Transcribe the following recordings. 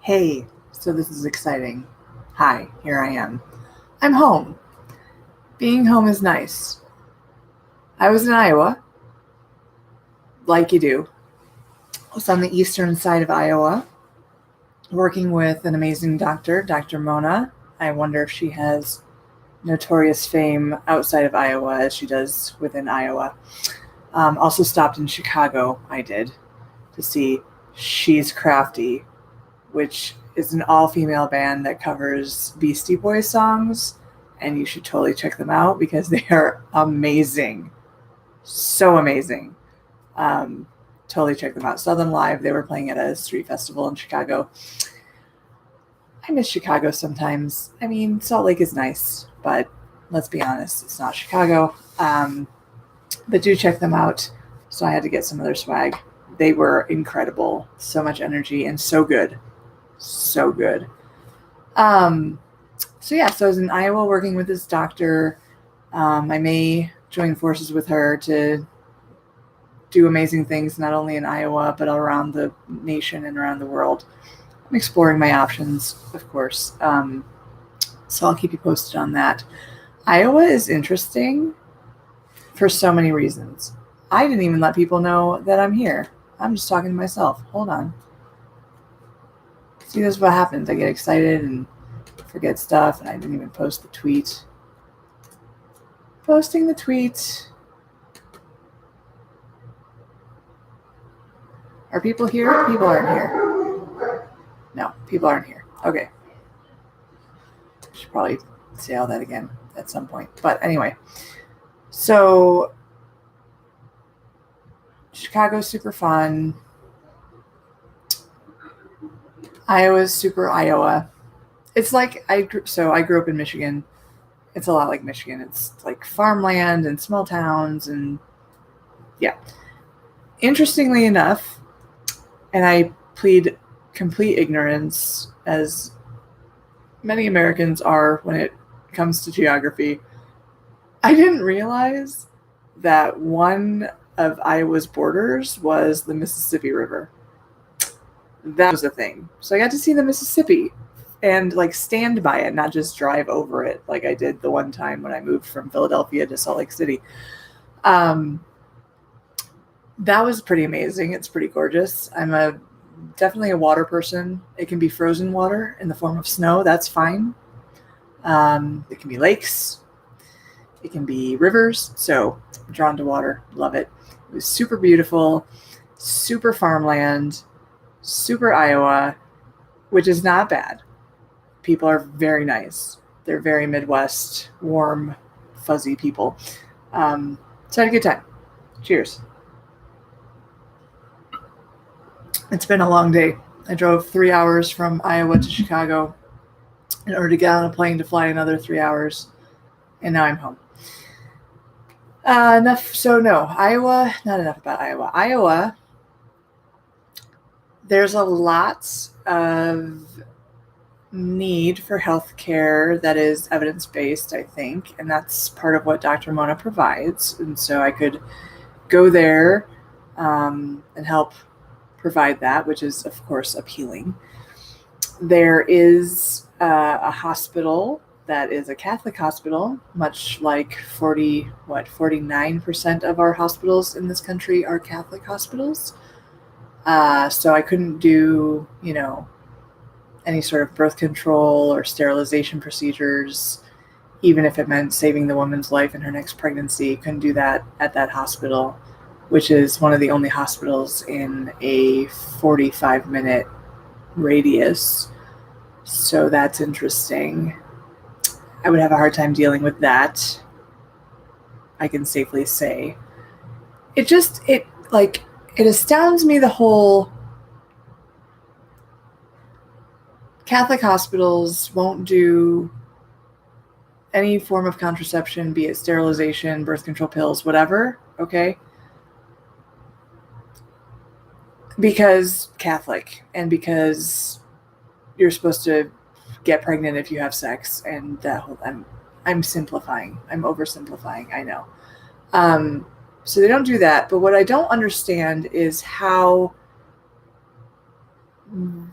Hey, so this is exciting. Hi, here I am. I'm home. Being home is nice. I was in Iowa, like you do. I was on the eastern side of Iowa, working with an amazing doctor, Dr. Mona. I wonder if she has notorious fame outside of Iowa as she does within Iowa. Also stopped in Chicago, I did, to see She's Crafty, which is an all-female band that covers Beastie Boys songs, and you should totally check them out because they are amazing. So amazing. Totally check them out. Saw them live. They were playing at a street festival in Chicago. I miss Chicago sometimes. I mean, Salt Lake is nice, but let's be honest, it's not Chicago. But do check them out. So I had to get some of their swag. They were incredible. So much energy and so good. So good. So I was in Iowa working with this doctor. I may join forces with her to do amazing things, not only in Iowa, but around the nation and around the world. I'm exploring my options, of course. So I'll keep you posted on that. Iowa is interesting for so many reasons. I didn't even let people know that I'm here. I'm just talking to myself. Hold on. See, this is what happens. I get excited and forget stuff, and I didn't even post the tweet. Posting the tweet. Are people here? People aren't here. No, people aren't here. Okay. Should probably say all that again at some point. But anyway, so Chicago's super fun. Iowa's super Iowa. It's like I grew up in Michigan. It's a lot like Michigan. It's like farmland and small towns and yeah. Interestingly enough, and I plead complete ignorance, as many Americans are when it comes to geography, I didn't realize that one of Iowa's borders was the Mississippi River. That was a thing. So I got to see the Mississippi and like stand by it, not just drive over it like I did the one time when I moved from Philadelphia to Salt Lake City. That was pretty amazing. It's pretty gorgeous. I'm definitely a water person. It can be frozen water in the form of snow. That's fine. It can be lakes. It can be rivers. So I'm drawn to water. Love it. It was super beautiful, super farmland, super Iowa, which is not bad. People are very nice. They're very Midwest, warm, fuzzy people. So I had a good time. Cheers. It's been a long day. I drove 3 hours from Iowa to Chicago in order to get on a plane to fly another 3 hours. And now I'm home. Enough. So no, Iowa, not enough about Iowa. Iowa, there's a lot of need for healthcare that is evidence-based, I think, and that's part of what Dr. Mona provides. And so I could go there and help provide that, which is, of course, appealing. There is a hospital that is a Catholic hospital, much like 49% of our hospitals in this country are Catholic hospitals. So I couldn't do, any sort of birth control or sterilization procedures, even if it meant saving the woman's life in her next pregnancy. Couldn't do that at that hospital, which is one of the only hospitals in a 45-minute radius. So that's interesting. I would have a hard time dealing with that, I can safely say. It astounds me, the whole Catholic hospitals won't do any form of contraception, be it sterilization, birth control pills, whatever, okay? Because Catholic, and because you're supposed to get pregnant if you have sex, and that whole, I'm simplifying. I'm oversimplifying, I know. So they don't do that, but what I don't understand is how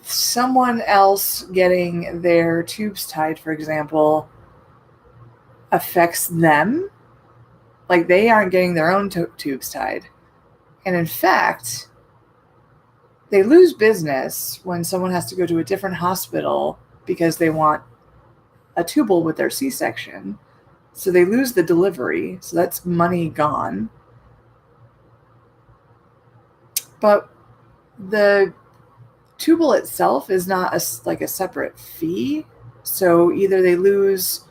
someone else getting their tubes tied, for example, affects them. Like, they aren't getting their own tubes tied. And in fact, they lose business when someone has to go to a different hospital because they want a tubal with their C-section. So they lose the delivery. So that's money gone. But the tubal itself is not like a separate fee. So either they lose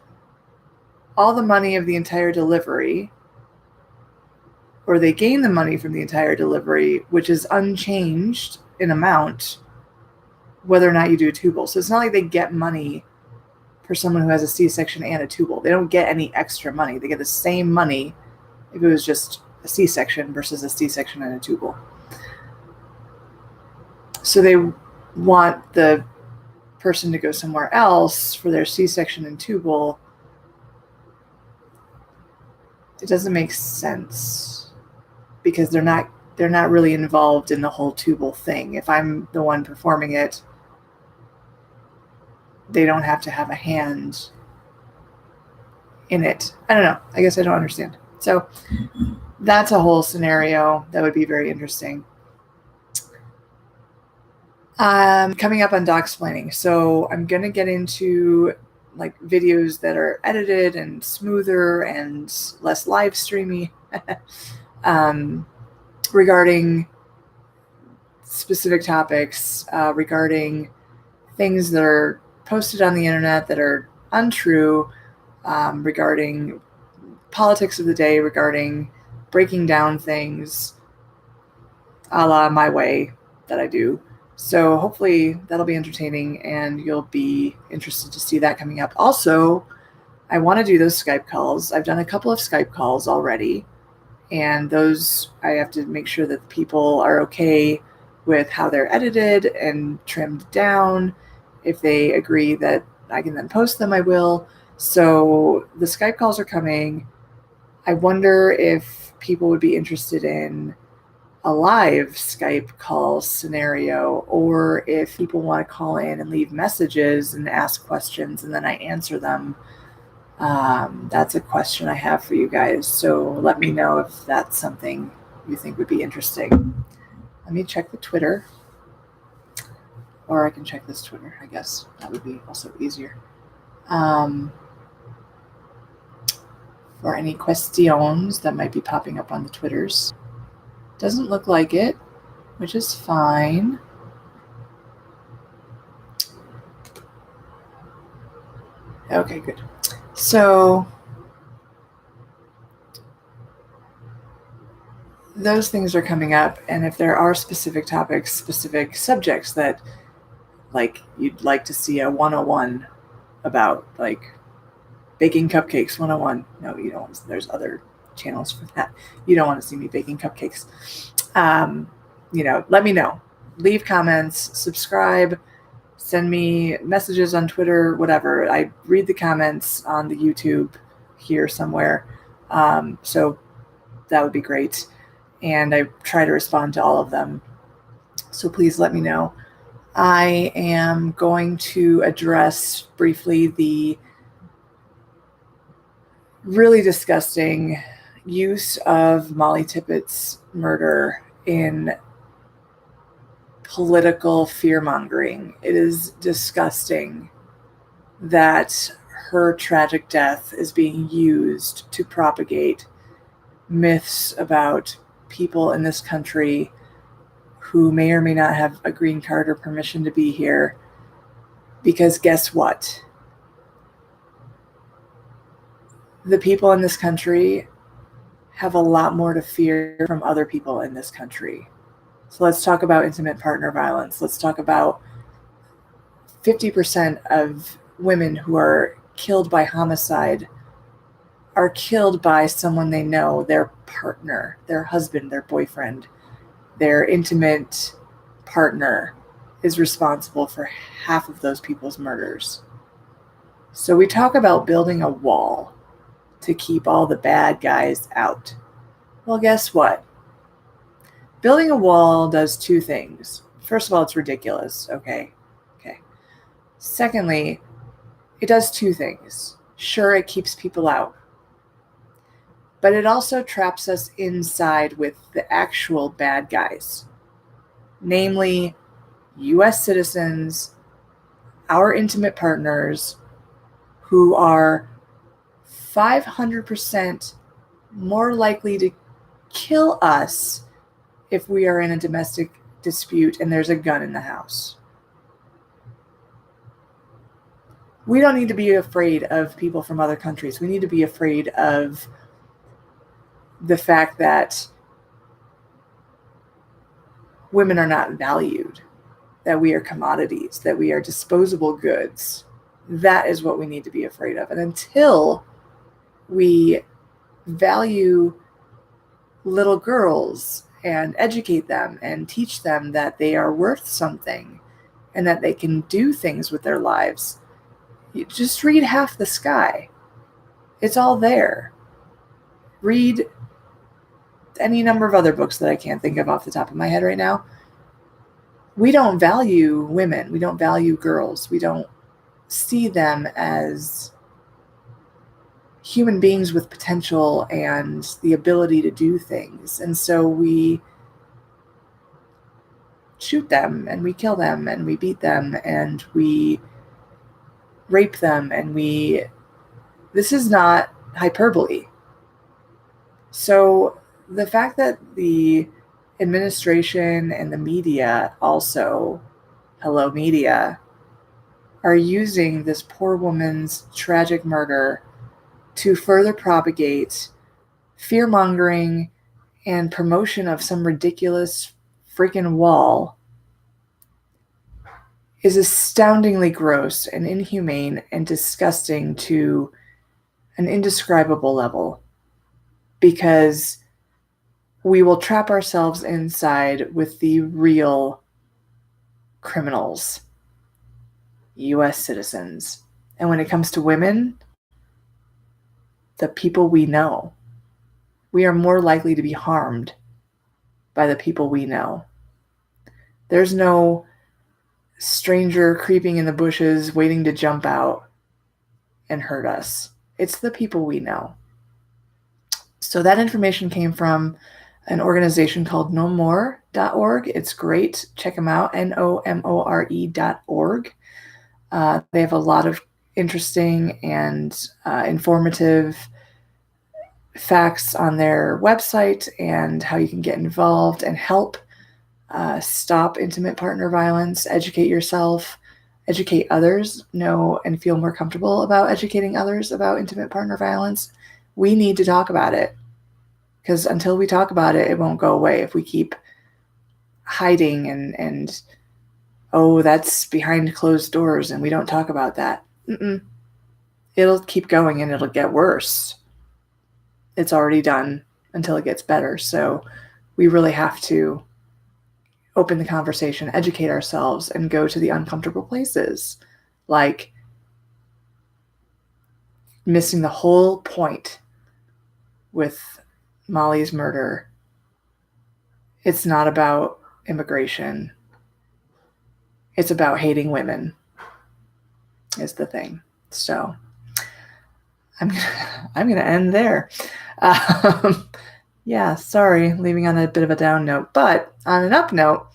all the money of the entire delivery, or they gain the money from the entire delivery, which is unchanged in amount, whether or not you do a tubal. So it's not like they get money for someone who has a C-section and a tubal. They don't get any extra money. They get the same money if it was just a C-section versus a C-section and a tubal. So they want the person to go somewhere else for their C-section and tubal. It doesn't make sense because they're not really involved in the whole tubal thing. If I'm the one performing it, they don't have to have a hand in it. I don't know. I guess I don't understand. So that's a whole scenario that would be very interesting. Coming up on Docsplaining. So I'm going to get into like videos that are edited and smoother and less live streamy regarding specific topics, regarding things that are posted on the internet that are untrue, regarding politics of the day, regarding breaking down things a la my way that I do. So hopefully that'll be entertaining and you'll be interested to see that coming up. Also, I want to do those Skype calls. I've done a couple of Skype calls already, and those I have to make sure that people are okay with how they're edited and trimmed down. If they agree that I can then post them, I will. So the Skype calls are coming. I wonder if people would be interested in a live Skype call scenario, or if people want to call in and leave messages and ask questions and then I answer them. That's a question I have for you guys. So let me know if that's something you think would be interesting. Let me check the Twitter, or I can check this Twitter, I guess. That would be also easier. For any questions that might be popping up on the Twitters. Doesn't look like it, which is fine. Okay, good. So those things are coming up, and if there are specific topics, specific subjects that like you'd like to see a 101 about, like baking cupcakes 101. No, you don't. There's other channels for that. You don't want to see me baking cupcakes. Let me know. Leave comments, subscribe, send me messages on Twitter, whatever. I read the comments on the YouTube here somewhere. So that would be great. And I try to respond to all of them. So please let me know. I am going to address briefly the really disgusting use of Mollie Tibbetts' murder in political fear-mongering. It is disgusting that her tragic death is being used to propagate myths about people in this country who may or may not have a green card or permission to be here. Because guess what? The people in this country have a lot more to fear from other people in this country. So let's talk about intimate partner violence. Let's talk about 50% of women who are killed by homicide are killed by someone they know, their partner, their husband, their boyfriend, their intimate partner is responsible for half of those people's murders. So we talk about building a wall to keep all the bad guys out. Well, guess what? Building a wall does two things. First of all, it's ridiculous. Okay. Secondly, it does two things. Sure, it keeps people out, but it also traps us inside with the actual bad guys, namely U.S. citizens, our intimate partners, who are 500% more likely to kill us if we are in a domestic dispute and there's a gun in the house. We don't need to be afraid of people from other countries. We need to be afraid of the fact that women are not valued, that we are commodities, that we are disposable goods. That is what we need to be afraid of. And until we value little girls and educate them and teach them that they are worth something and that they can do things with their lives, you just read Half the Sky. It's all there. Read any number of other books that I can't think of off the top of my head right now. We don't value women. We don't value girls. We don't see them as human beings with potential and the ability to do things. And so we shoot them and we kill them and we beat them and we rape them and this is not hyperbole. So the fact that the administration and the media also, hello media, are using this poor woman's tragic murder to further propagate fear-mongering and promotion of some ridiculous freaking wall is astoundingly gross and inhumane and disgusting to an indescribable level, because we will trap ourselves inside with the real criminals, U.S. citizens. And when it comes to women, the people we know, we are more likely to be harmed by the people we know. There's no stranger creeping in the bushes waiting to jump out and hurt us. It's the people we know. So that information came from an organization called nomore.org. It's great. Check them out, nomore.org. They have a lot of interesting and informative facts on their website and how you can get involved and help stop intimate partner violence, educate yourself, educate others, know and feel more comfortable about educating others about intimate partner violence. We need to talk about it, because until we talk about it, it won't go away. If we keep hiding and oh, that's behind closed doors and we don't talk about that, it'll keep going and it'll get worse. It's already done until it gets better. So we really have to open the conversation, educate ourselves, and go to the uncomfortable places, like missing the whole point with Mollie's murder. It's not about immigration. It's about hating women, is the thing. So I'm gonna end there. Yeah, sorry, leaving on a bit of a down note. But on an up note,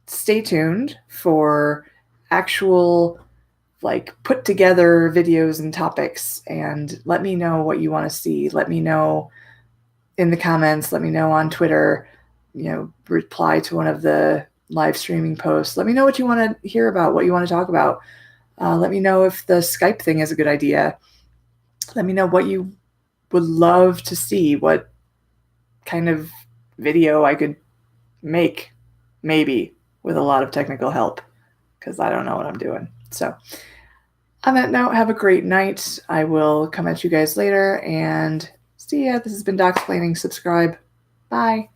stay tuned for actual, put together videos and topics, and let me know what you want to see. Let me know in the comments. Let me know on Twitter. Reply to one of the live streaming posts. Let me know what you want to hear about, what you want to talk about. Let me know if the Skype thing is a good idea. Let me know what you would love to see, what kind of video I could make, maybe with a lot of technical help, because I don't know what I'm doing. So on that note, have a great night. I will come at you guys later, and see ya. This has been Docsplaining. Subscribe. Bye.